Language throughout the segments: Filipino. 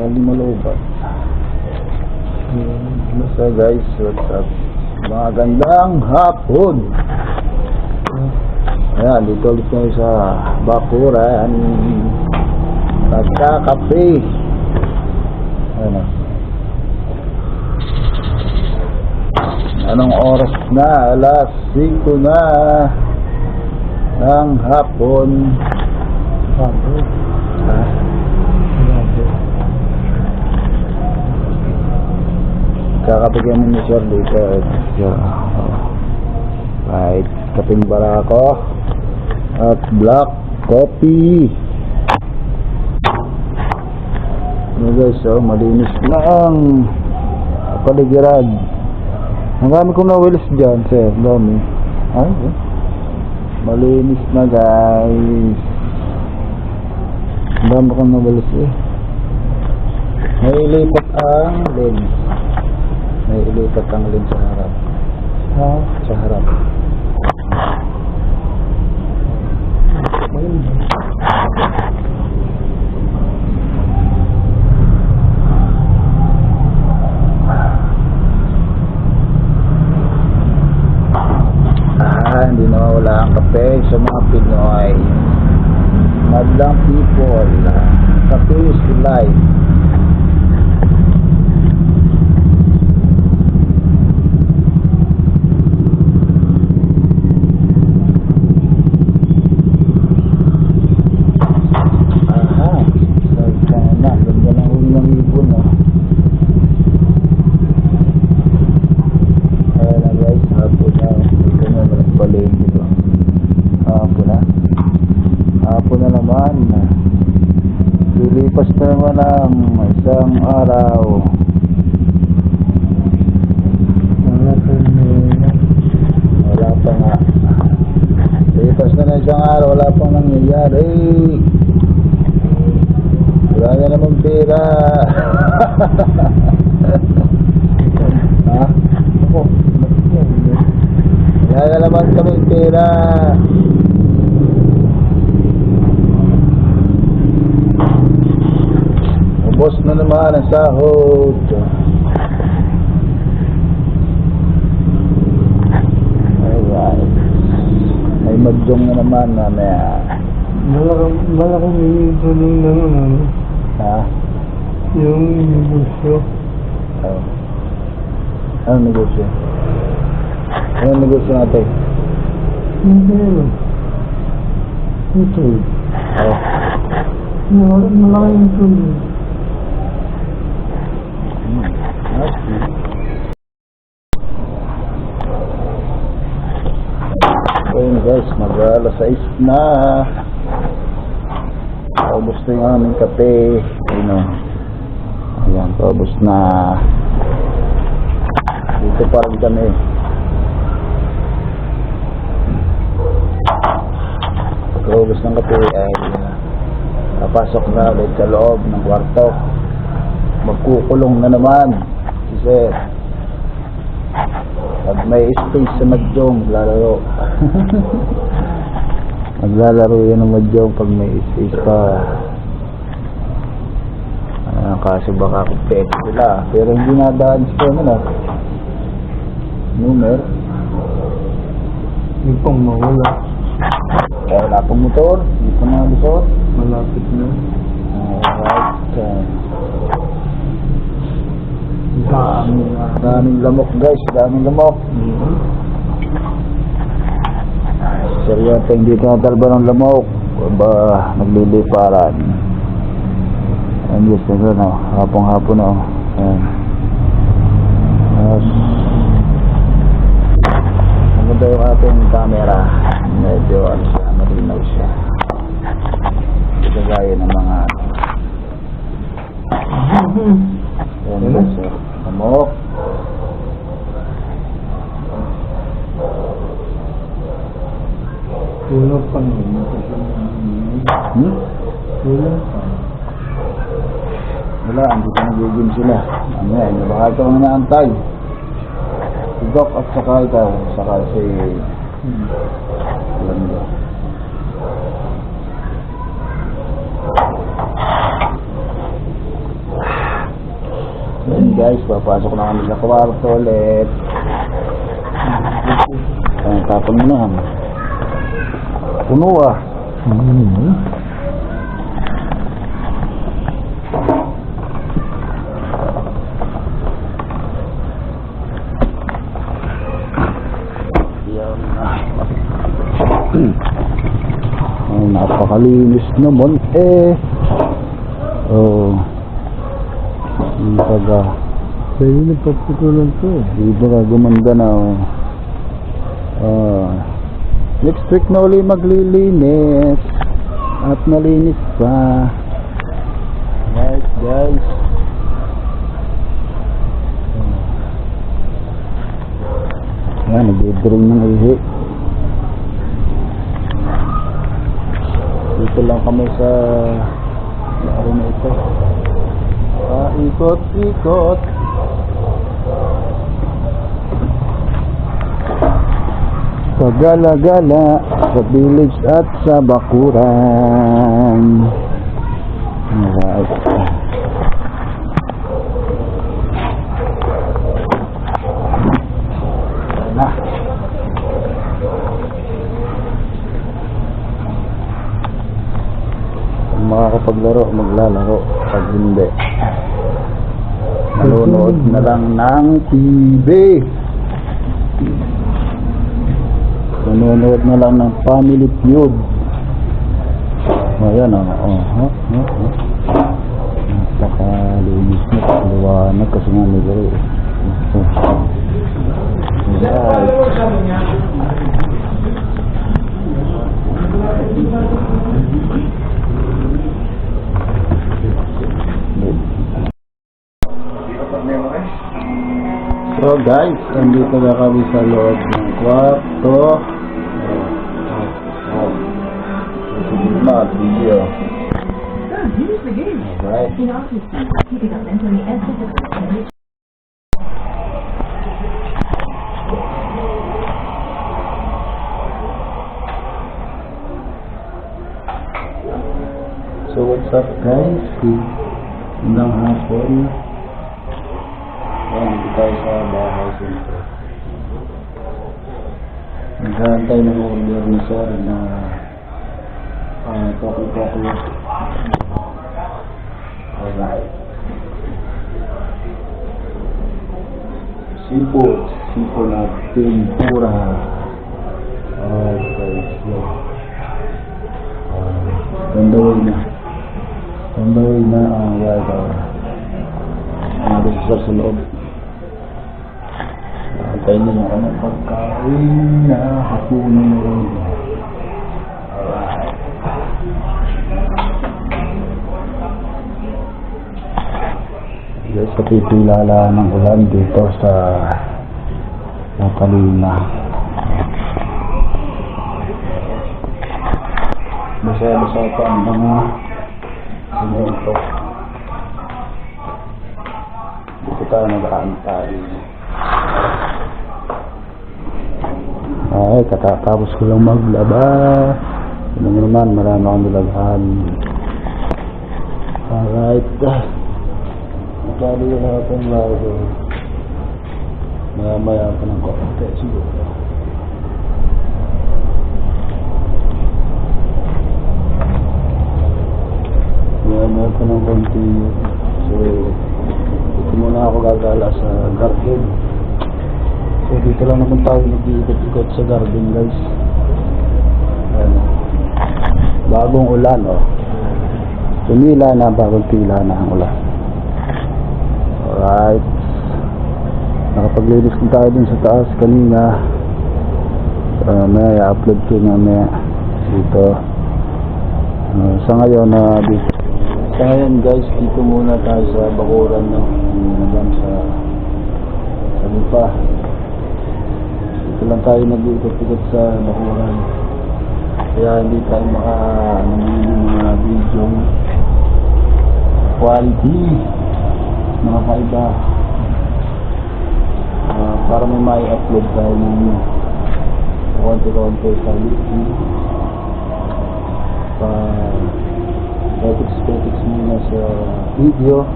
lagi malubat. So guys, what's up? Mga gandang hapon. Ayan, dito ulit tayo sa bakuran. Nagkakape. Ano? Anong oras na? Alas 5 na ng hapon. Kakapigyan mo ni Sir dito. Right, kaping barako at black coffee. Ano guys, so malinis na ang paligiran. Ang dami kong nawilis dyan, sir. Dami. Ay, malinis na guys. Ang dami kong nawilis eh. May ilipat ang lens. May ilipat ang lens sa harap. Ha? Sa harap. Hindi na wala ang kape sa mga Pinoy. Madlang people. Kape is life. Lilipas na naman ang isang araw. Wala pa nga. Lilipas na ng isang araw, wala pang nangyayari. Wala na naman pera. Ha? Wala na naman kami pera. Ubos na naman ang sahod. Alright. May madyong na naman mamaya. Malaking ituloy na naman. Ha? Yung negosyo. Oh. Anong negosyo? Anong negosyo natin? Hindi naman. Ito. Oh. Malaking ituloy. Ayun guys, mag-alas 6 na. Paubos na yung aming kape. Ayun o. Ayan, paubos na. Dito pa rin kami. Paubos ng kape ay napasok na ulit sa loob ng kwarto. Magkukulong na naman si Sir. Pag may space sa madyong, maglalaro. Maglalaro yan ng madyong pag may space pa. Kasi baka kupet sila. Pero hindi nadaan sa kanila. Numer. Hindi pang mawala. Kaya wala pang motor. Hindi pa mga lusot. Malapit na. Alright. Daming lamok guys. Daming lamok. Seryoso hindi tinatalba ng lamok. Ba nagliliparan. Ayan guys, ito na. Hapong-hapon na. Ayan. Maganda yung ating camera. Medyo ano siya, malinaw siya. Ito gaya ng mga ayan guys, lamok. Kulang pa naman. Kulang pa. Wala, hindi ka nag-game sila. Ano yan, baka ito ang naantay. Si Doc at saka ikaw, saka si Lando. guys, papasok na kami sa kwarto ulit. Ay, tapon mo na. Puno ah. Yan na. Ay, napakalinis naman eh. Oh. Hindi pa ga. Pwede nagpapatulan to. Hindi ba ka gumanda na oh. Next week na uli maglilinis. At malinis pa. Right guys. Yan, nag-drink ng ihi. Dito lang kami sa laro na ito. Ikot-ikot. Sa gala-gala, sa village at sa bakuran. Alright. Na. Kung makakapaglaro, maglalaro. Pag hindi, nanonood na lang ng TV. Nanonood na lang ng Family Feud. Ayan o. Napakalinis na. Liwanag kasi nga nilaro. So guys, andito na kami sa loob ng kwarto. Sige na, video. Here's the game. Alright. In office, keeping up mentally and physically. So what's up guys? Magandang hapon. Ayan, dito tayo sa bahay siyempre. Naghahantay ng order ni sir na toki-toki. Alright. Seafood na tempura. Alright guys, look. On the way na nandun sa loob. Nakatay na yung anong pagkain na hapunan rin. Alright. Guys, kapitulala ng ulan dito sa Kalina. Basa-basa pa ang mga simento. Dito tayo nag-aantay. Ay, katatapos ko lang maglaba. Ano naman, marami akong nilaghan. Alright. Magkali yung lahat ng lago. Maya-maya pa ng konti siguro. Maya-maya pa ng konti. So, dito muna ako gagala sa garden. So, dito lang naman tayo nag-iikot-ikot sa garden guys. Ayan. Bagong ulan oh. Tumila na, bagong tila na ang ulan. Alright. Nakapaglinis din tayo din sa taas kanina. May i-upload ko namin dito. Sa ngayon dito. Sa ngayon guys, dito muna tayo sa bakuran no. Hanggang sa lipa. Dito lang tayo nag-ikot-ikot sa bakuran. Kaya hindi tayo mga video quality mga kaiba. Para may upload tayo ng konti-konti sa YouTube. Ethics muna sa video.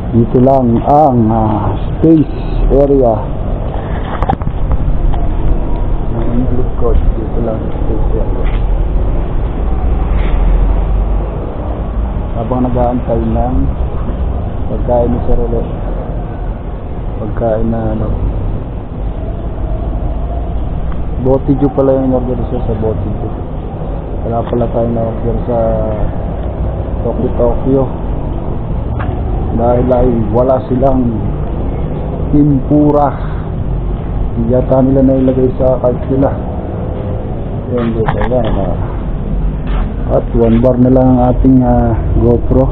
Dito lang ang space area ng likod. Dito lang ang space area. Habang nag-aantay ng pagkain ni Sir ulit. Pagkain na Botijo pala yung order siya sa Botijo. Wala pala tayo na order sa Tokyo dahil ay wala silang tempura. Hindi yata nila nailagay sa cart nila. Yan dito yan. At 1 bar na lang ang ating GoPro.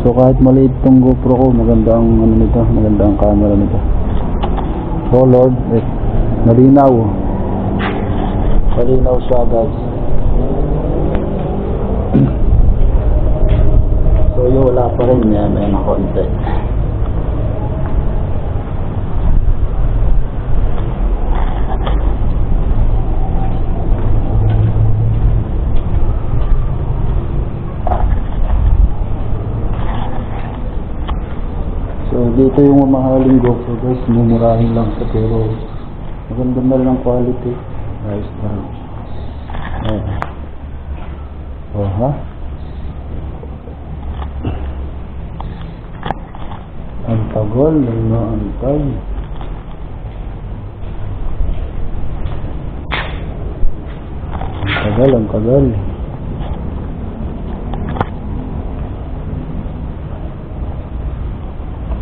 So kahit maliit tong GoPro ko, maganda ang nito, maganda ang camera nito. So Lord, malinaw siya guys. So yun, wala pa rin, may na konti. So dito yung mamahaling GoPro guys, mumurahin lang sa pero maganda na rin ang quality. Nice na rin. Oh ha? Ang tagal, nag-aantay. Ang tagal.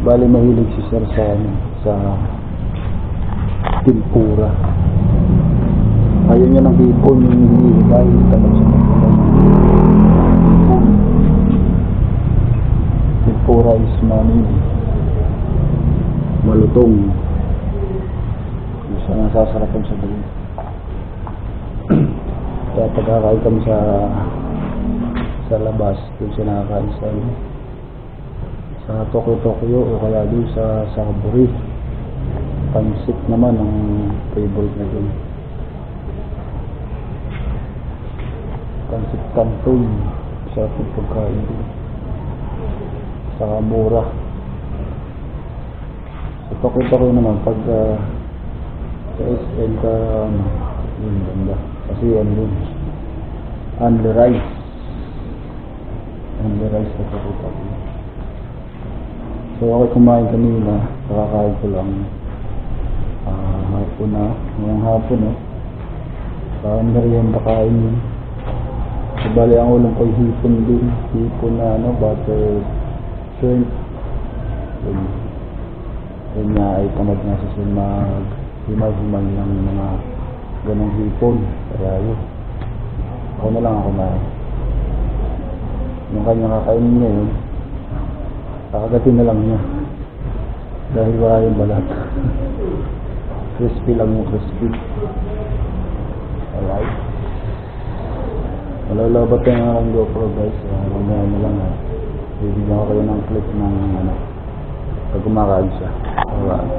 Bali mahilig si Sir sa tempura. Ayaw niya ng hipon, yung hinihigay, tapos sa tempura is malutong. Gusto nga sasarapan sa dali. Kaya pagkakain kami sa labas, kung siya nakakain sa Tokyo o kaya doon sa Sakaburi. Pansit naman ang favorite na doon. Pansit Canton, sa pagkain doon. Saka mura. Sa Tokyo naman pag sa SL ka yun ganda. Kasi yun only rice sa Tokyo. So ako kumain kanina, kakakain ko lang hapon na, ngayong hapon parang merienda kain yun. So bali ang ulam ko hipon din, hipon na butter shrimp. Yun nga ay tamad nga sa mag-himay-himay ng mga ganong hipon, kaya yun ako na lang kumain. Yung kanyang kakainin niya yun, kakagatin na lang niya dahil wala yung balat. Crispy lang yung crispy. Alright, malalabat yung ang GoPro guys. Mamaya na lang bibigyan ko kayo ng clip ng pag kumakain siya. Alright.